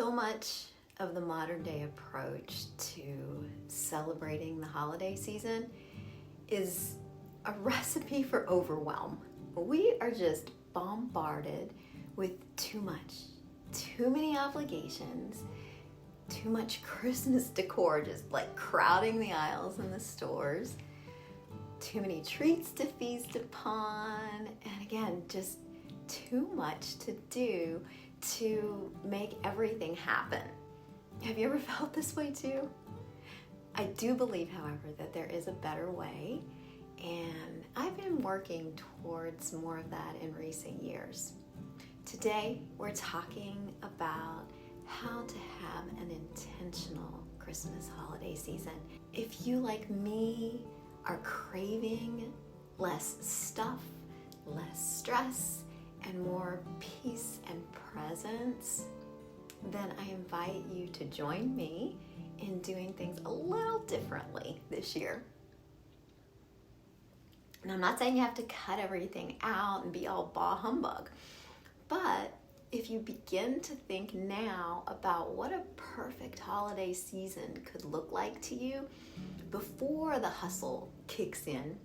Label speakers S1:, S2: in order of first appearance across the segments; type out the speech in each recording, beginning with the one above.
S1: So much of the modern day approach to celebrating the holiday season is a recipe for overwhelm. We are just bombarded with too many obligations, too much Christmas decor just like crowding the aisles in the stores, too many treats to feast upon, and again, just too much to do to make everything happen. Have you ever felt this way too? I do believe, however, that there is a better way, and I've been working towards more of that in recent years. Today, we're talking about how to have an intentional Christmas holiday season. If you, like me, are craving less stuff, less stress, and more peace and presence, then I invite you to join me in doing things a little differently this year. And I'm not saying you have to cut everything out and be all bah humbug, but if you begin to think now about what a perfect holiday season could look like to you before the hustle kicks in,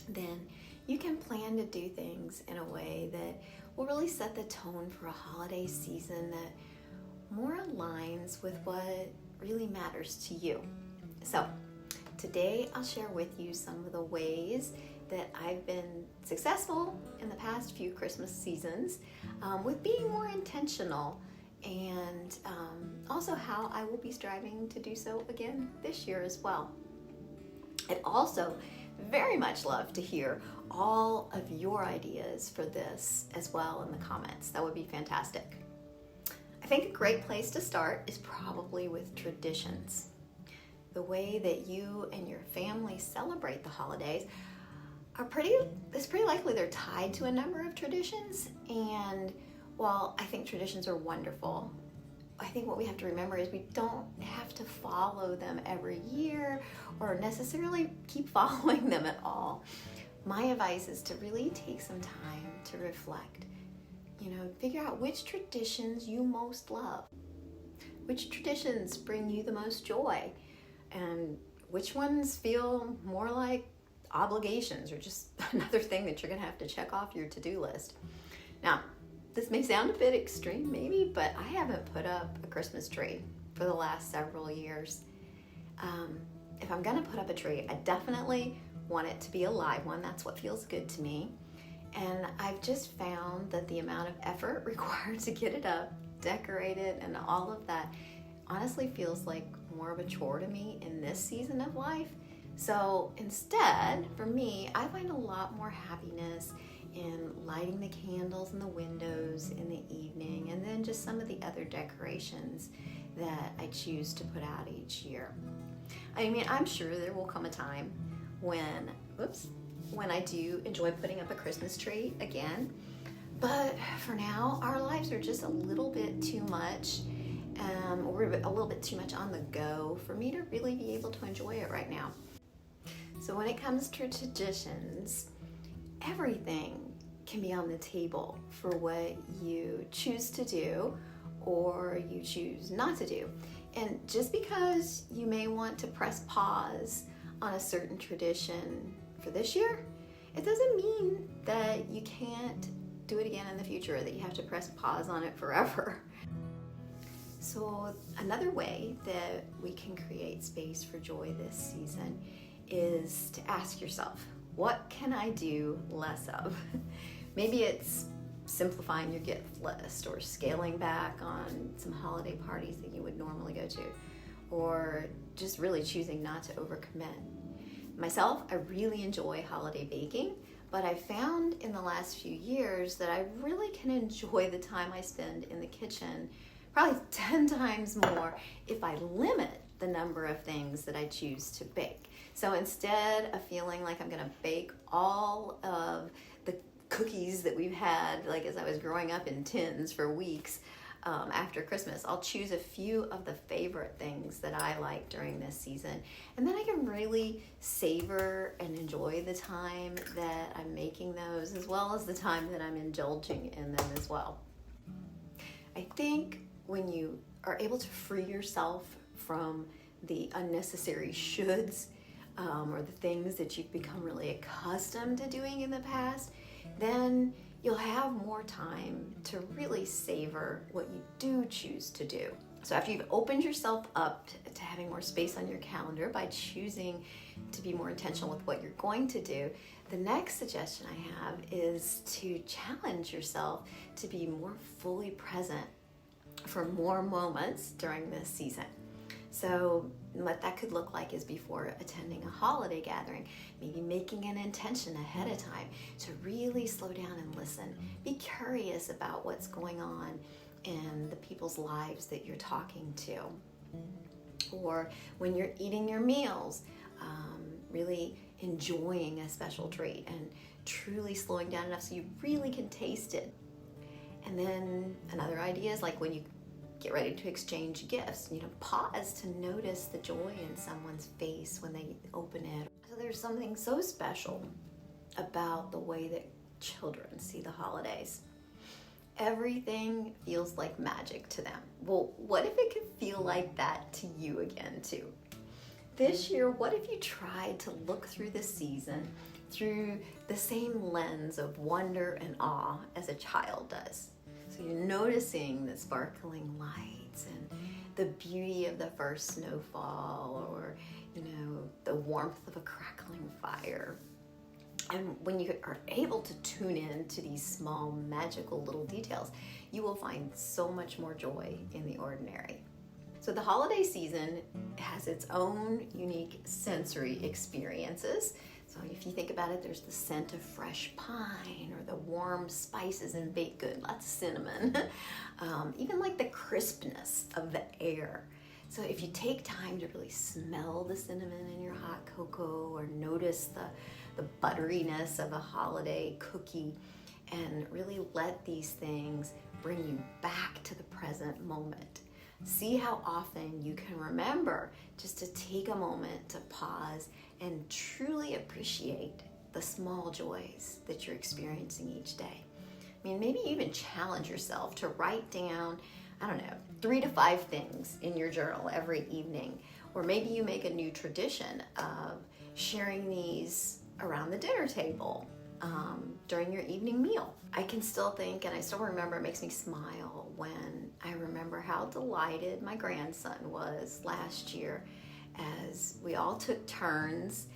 S1: then you can plan to do things in a way that will really set the tone for a holiday season that more aligns with what really matters to you. So today I'll share with you some of the ways that I've been successful in the past few Christmas seasons with being more intentional, and also how I will be striving to do so again this year as well. I'd also very much love to hear all of your ideas for this as well in the comments. That would be fantastic. I think a great place to start is probably with traditions. The way that you and your family celebrate the holidays it's pretty likely they're tied to a number of traditions. And while I think traditions are wonderful, I think what we have to remember is we don't have to follow them every year or necessarily keep following them at all. My advice is to really take some time to reflect, figure out which traditions you most love, which traditions bring you the most joy, and which ones feel more like obligations or just another thing that you're going to have to check off your to-do list. Now, this may sound a bit extreme maybe, but I haven't put up a Christmas tree for the last several years. If I'm going to put up a tree, I definitely want it to be a live one. That's what feels good to me. And I've just found that the amount of effort required to get it up, decorate it, and all of that honestly feels like more of a chore to me in this season of life. So instead, for me, I find a lot more happiness in lighting the candles in the windows in the evening, and then just some of the other decorations that I choose to put out each year. I mean, I'm sure there will come a time when I do enjoy putting up a Christmas tree again. But for now, our lives are just a little bit too much, or a little bit too much on the go for me to really be able to enjoy it right now. So when it comes to traditions, everything can be on the table for what you choose to do or you choose not to do. And just because you may want to press pause on a certain tradition for this year, it doesn't mean that you can't do it again in the future, or that you have to press pause on it forever. So another way that we can create space for joy this season is to ask yourself, what can I do less of? Maybe it's simplifying your gift list, or scaling back on some holiday parties that you would normally go to, or just really choosing not to overcommit. Myself, I really enjoy holiday baking, but I found in the last few years that I really can enjoy the time I spend in the kitchen probably 10 times more if I limit the number of things that I choose to bake. So instead of feeling like I'm gonna bake all of the cookies that we've had, like as I was growing up in tins for weeks after Christmas, I'll choose a few of the favorite things that I like during this season. And then I can really savor and enjoy the time that I'm making those, as well as the time that I'm indulging in them as well. I think when you are able to free yourself from the unnecessary shoulds or the things that you've become really accustomed to doing in the past, then you'll have more time to really savor what you do choose to do. So after you've opened yourself up to having more space on your calendar by choosing to be more intentional with what you're going to do, the next suggestion I have is to challenge yourself to be more fully present for more moments during this season. So what that could look like is before attending a holiday gathering, maybe making an intention ahead of time to really slow down and listen. Be curious about what's going on in the people's lives that you're talking to. Or when you're eating your meals, really enjoying a special treat and truly slowing down enough so you really can taste it. And then another idea is like when you get ready to exchange gifts, pause to notice the joy in someone's face when they open it. So there's something so special about the way that children see the holidays. Everything feels like magic to them. Well, what if it could feel like that to you again too? This year, what if you tried to look through the season through the same lens of wonder and awe as a child does? So you're noticing the sparkling lights and the beauty of the first snowfall, or the warmth of a crackling fire. And when you are able to tune in to these small magical little details, you will find so much more joy in the ordinary. So the holiday season has its own unique sensory experiences. So if you think about it, there's the scent of fresh pine or the warm spices in baked good, lots of cinnamon, even like the crispness of the air. So if you take time to really smell the cinnamon in your hot cocoa or notice the butteriness of a holiday cookie and really let these things bring you back to the present moment. See how often you can remember just to take a moment to pause and truly appreciate the small joys that you're experiencing each day. I mean, maybe even challenge yourself to write down, 3 to 5 things in your journal every evening. Or maybe you make a new tradition of sharing these around the dinner table during your evening meal. I can still think, and I still remember, it makes me smile when I remember how delighted my grandson was last year as we all took turns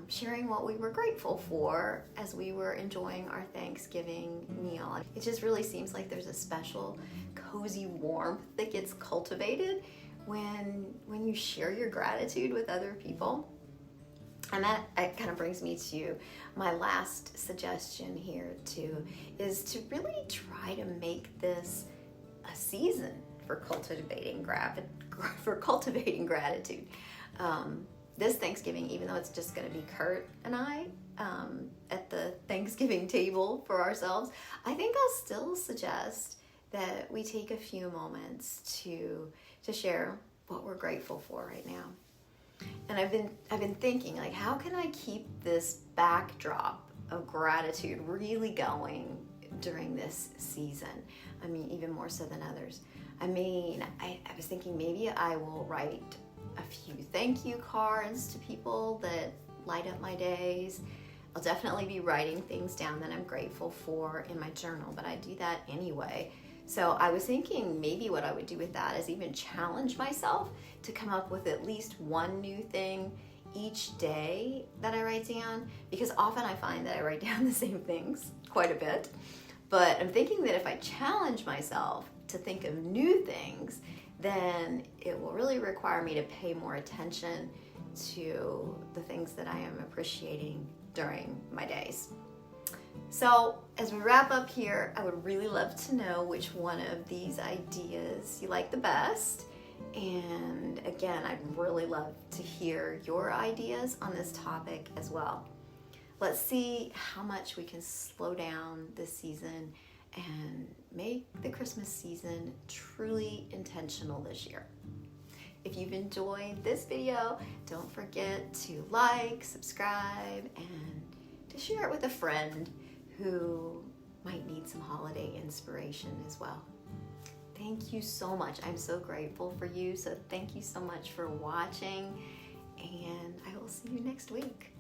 S1: sharing what we were grateful for as we were enjoying our Thanksgiving meal. It just really seems like there's a special cozy warmth that gets cultivated when you share your gratitude with other people. And that kind of brings me to my last suggestion here too, is to really try to make this a season for cultivating gratitude. This Thanksgiving, even though it's just going to be Kurt and I at the Thanksgiving table for ourselves, I think I'll still suggest that we take a few moments to share what we're grateful for right now. And I've been thinking, like, how can I keep this backdrop of gratitude really going during this season? I mean, even more so than others. I was thinking maybe I will write a few thank you cards to people that light up my days. I'll definitely be writing things down that I'm grateful for in my journal, but I do that anyway. So I was thinking maybe what I would do with that is even challenge myself to come up with at least one new thing each day that I write down, because often I find that I write down the same things quite a bit. But I'm thinking that if I challenge myself to think of new things, then it will really require me to pay more attention to the things that I am appreciating during my days. So as we wrap up here, I would really love to know which one of these ideas you like the best. And again, I'd really love to hear your ideas on this topic as well. Let's see how much we can slow down this season and make the Christmas season truly intentional this year. If you've enjoyed this video, don't forget to like, subscribe, and to share it with a friend who might need some holiday inspiration as well. Thank you so much. I'm so grateful for you. So thank you so much for watching, and I will see you next week.